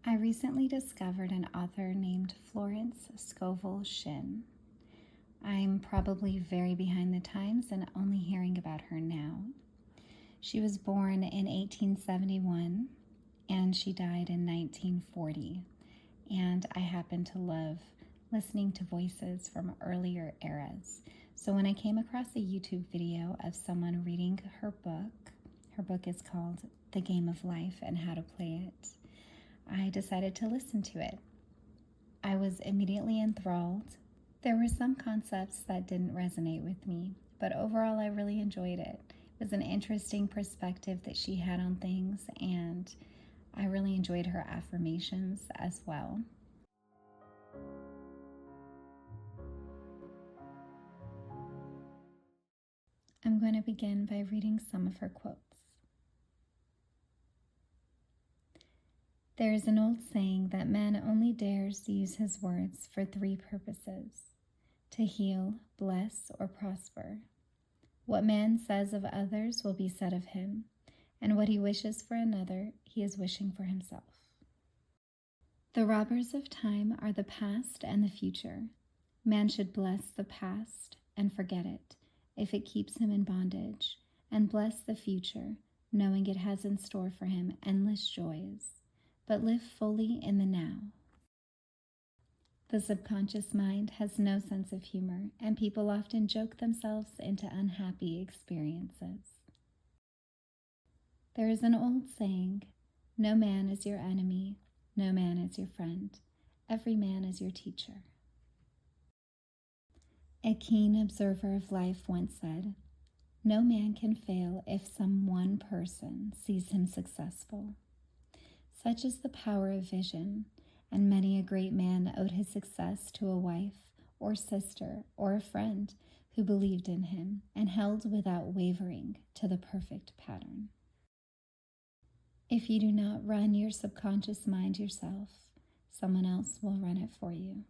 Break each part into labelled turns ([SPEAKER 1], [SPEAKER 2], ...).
[SPEAKER 1] I recently discovered an author named Florence Scovel Shiin. I'm probably very behind the times and only hearing about her now. She was born in 1871 and she died in 1940. And I happen to love listening to voices from earlier eras. So when I came across a YouTube video of someone reading her book is called The Game of Life and How to Play It, I decided to listen to it. I was immediately enthralled. There were some concepts that didn't resonate with me, but overall I really enjoyed it. It was an interesting perspective that she had on things, and I really enjoyed her affirmations as well. I'm going to begin by reading some of her quotes. There is an old saying that man only dares use his words for three purposes: to heal, bless, or prosper. What man says of others will be said of him, and what he wishes for another, he is wishing for himself. The robbers of time are the past and the future. Man should bless the past and forget it, if it keeps him in bondage, and bless the future, knowing it has in store for him endless joys, but live fully in the now. The subconscious mind has no sense of humor, and people often joke themselves into unhappy experiences. There is an old saying, no man is your enemy, no man is your friend, every man is your teacher. A keen observer of life once said, no man can fail if some one person sees him successful. Such is the power of vision, and many a great man owed his success to a wife or sister or a friend who believed in him and held without wavering to the perfect pattern. If you do not run your subconscious mind yourself, someone else will run it for you.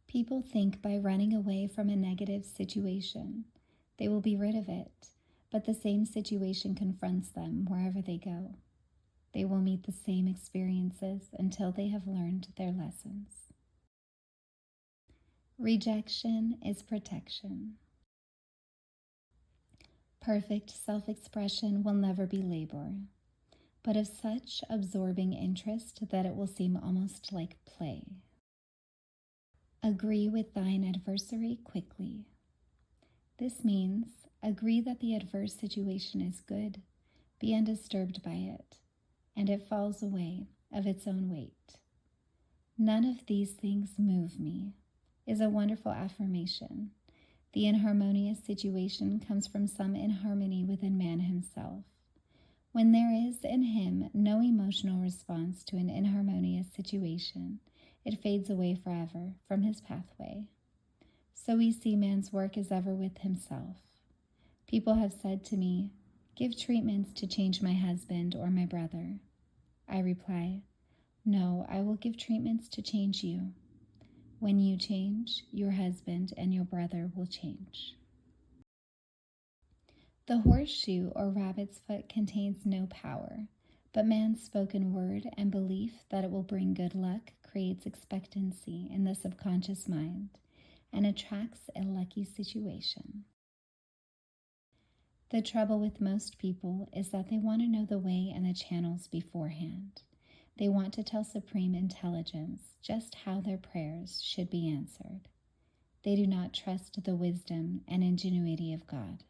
[SPEAKER 1] People think by running away from a negative situation, they will be rid of it, but the same situation confronts them wherever they go. They will meet the same experiences until they have learned their lessons. Rejection is protection. Perfect self-expression will never be labor, but of such absorbing interest that it will seem almost like play. Agree with thine adversary quickly. This means agree that the adverse situation is good, be undisturbed by it, and it falls away of its own weight. None of these things move me is a wonderful affirmation. The inharmonious situation comes from some inharmony within man himself. When there is in him no emotional response to an inharmonious situation, it fades away forever from his pathway. So we see man's work as ever with himself. People have said to me, give treatments to change my husband or my brother. I reply, no, I will give treatments to change you. When you change, your husband and your brother will change. The horseshoe or rabbit's foot contains no power, but man's spoken word and belief that it will bring good luck creates expectancy in the subconscious mind and attracts a lucky situation. The trouble with most people is that they want to know the way and the channels beforehand. They want to tell Supreme Intelligence just how their prayers should be answered. They do not trust the wisdom and ingenuity of God.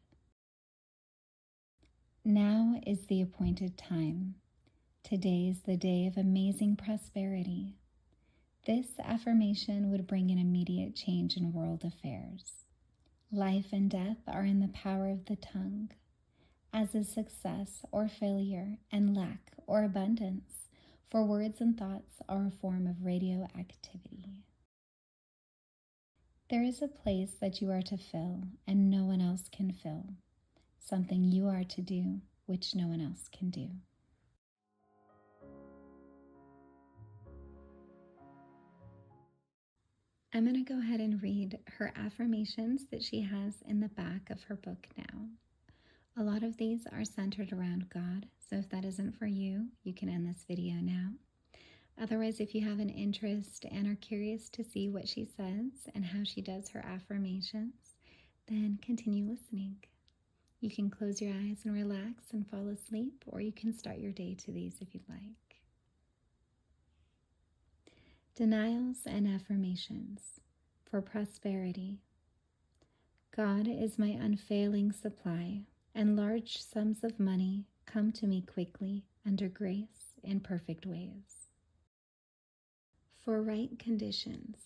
[SPEAKER 1] Now is the appointed time. Today is the day of amazing prosperity. This affirmation would bring an immediate change in world affairs. Life and death are in the power of the tongue, as is success or failure and lack or abundance, for words and thoughts are a form of radioactivity. There is a place that you are to fill and no one else can fill, something you are to do which no one else can do. I'm going to go ahead and read her affirmations that she has in the back of her book now. A lot of these are centered around God, so if that isn't for you, you can end this video now. Otherwise, if you have an interest and are curious to see what she says and how she does her affirmations, then continue listening. You can close your eyes and relax and fall asleep, or you can start your day to these if you'd like. Denials and affirmations for prosperity. God is my unfailing supply, and large sums of money come to me quickly under grace in perfect ways. For right conditions.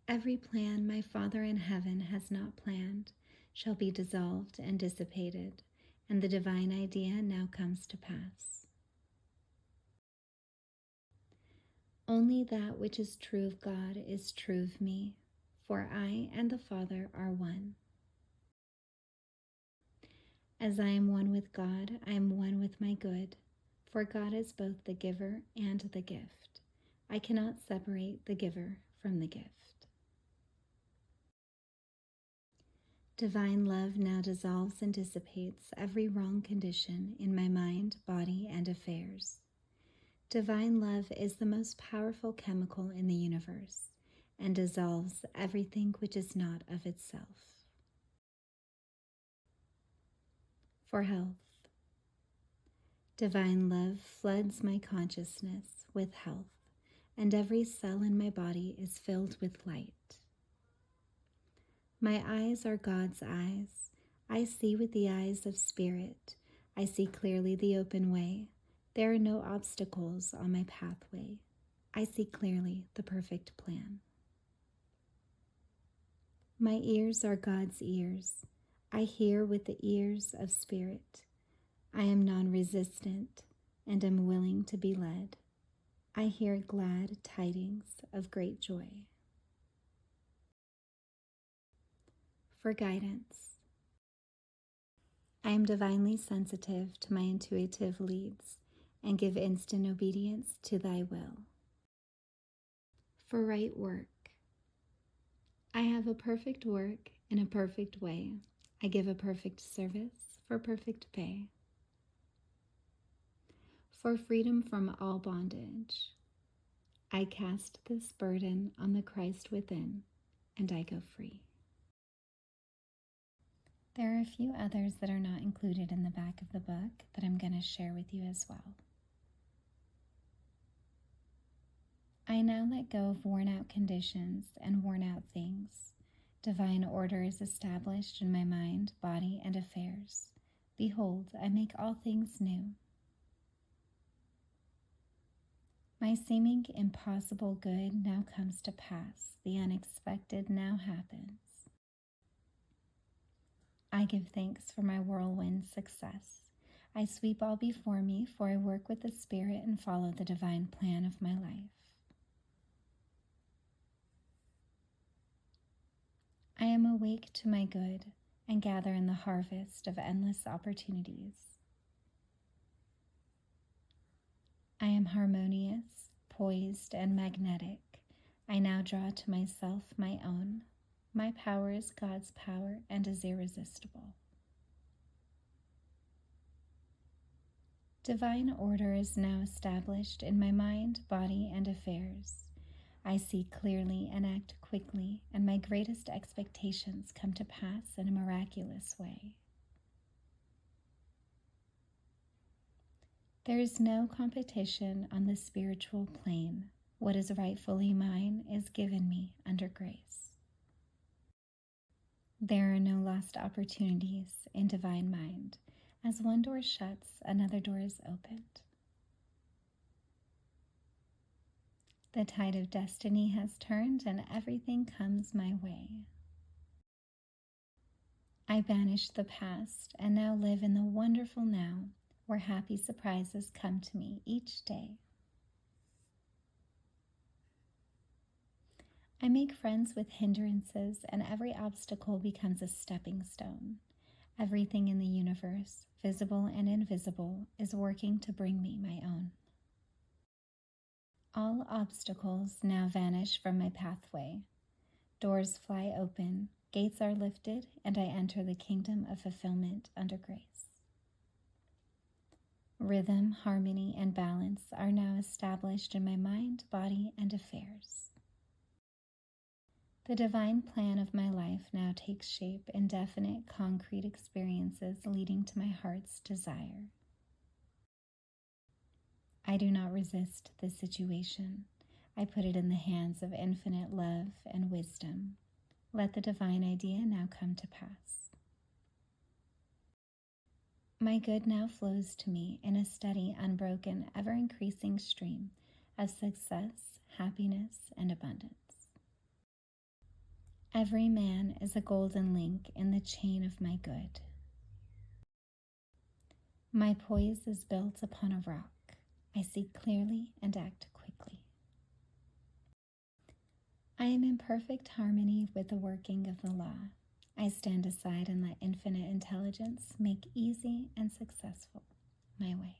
[SPEAKER 1] Every plan my Father in heaven has not planned shall be dissolved and dissipated, and the divine idea now comes to pass. Only that which is true of God is true of me, for I and the Father are one. As I am one with God, I am one with my good, for God is both the giver and the gift. I cannot separate the giver from the gift. Divine love now dissolves and dissipates every wrong condition in my mind, body, and affairs. Divine love is the most powerful chemical in the universe and dissolves everything which is not of itself. For health. Divine love floods my consciousness with health, and every cell in my body is filled with light. My eyes are God's eyes. I see with the eyes of spirit. I see clearly the open way. There are no obstacles on my pathway. I see clearly the perfect plan. My ears are God's ears. I hear with the ears of spirit. I am non-resistant and am willing to be led. I hear glad tidings of great joy. For guidance. I am divinely sensitive to my intuitive leads and give instant obedience to thy will. For right work. I have a perfect work in a perfect way. I give a perfect service for perfect pay. For freedom from all bondage. I cast this burden on the Christ within, and I go free. There are a few others that are not included in the back of the book that I'm going to share with you as well. I now let go of worn-out conditions and worn-out things. Divine order is established in my mind, body, and affairs. Behold, I make all things new. My seeming impossible good now comes to pass. The unexpected now happens. I give thanks for my whirlwind success. I sweep all before me, for I work with the Spirit and follow the divine plan of my life. I am awake to my good and gather in the harvest of endless opportunities. I am harmonious, poised, and magnetic. I now draw to myself my own. My power is God's power and is irresistible. Divine order is now established in my mind, body, and affairs. I see clearly and act quickly, and my greatest expectations come to pass in a miraculous way. There is no competition on the spiritual plane. What is rightfully mine is given me under grace. There are no lost opportunities in divine mind. As one door shuts, another door is opened. The tide of destiny has turned and everything comes my way. I banish the past and now live in the wonderful now, where happy surprises come to me each day. I make friends with hindrances, and every obstacle becomes a stepping stone. Everything in the universe, visible and invisible, is working to bring me my own. All obstacles now vanish from my pathway. Doors fly open. Gates are lifted, and I enter the kingdom of fulfillment under grace. Rhythm, harmony, and balance are now established in my mind, body, and affairs. The divine plan of my life now takes shape in definite, concrete experiences leading to my heart's desire. I do not resist this situation. I put it in the hands of infinite love and wisdom. Let the divine idea now come to pass. My good now flows to me in a steady, unbroken, ever-increasing stream of success, happiness, and abundance. Every man is a golden link in the chain of my good. My poise is built upon a rock. I see clearly and act quickly. I am in perfect harmony with the working of the law. I stand aside and let infinite intelligence make easy and successful my way.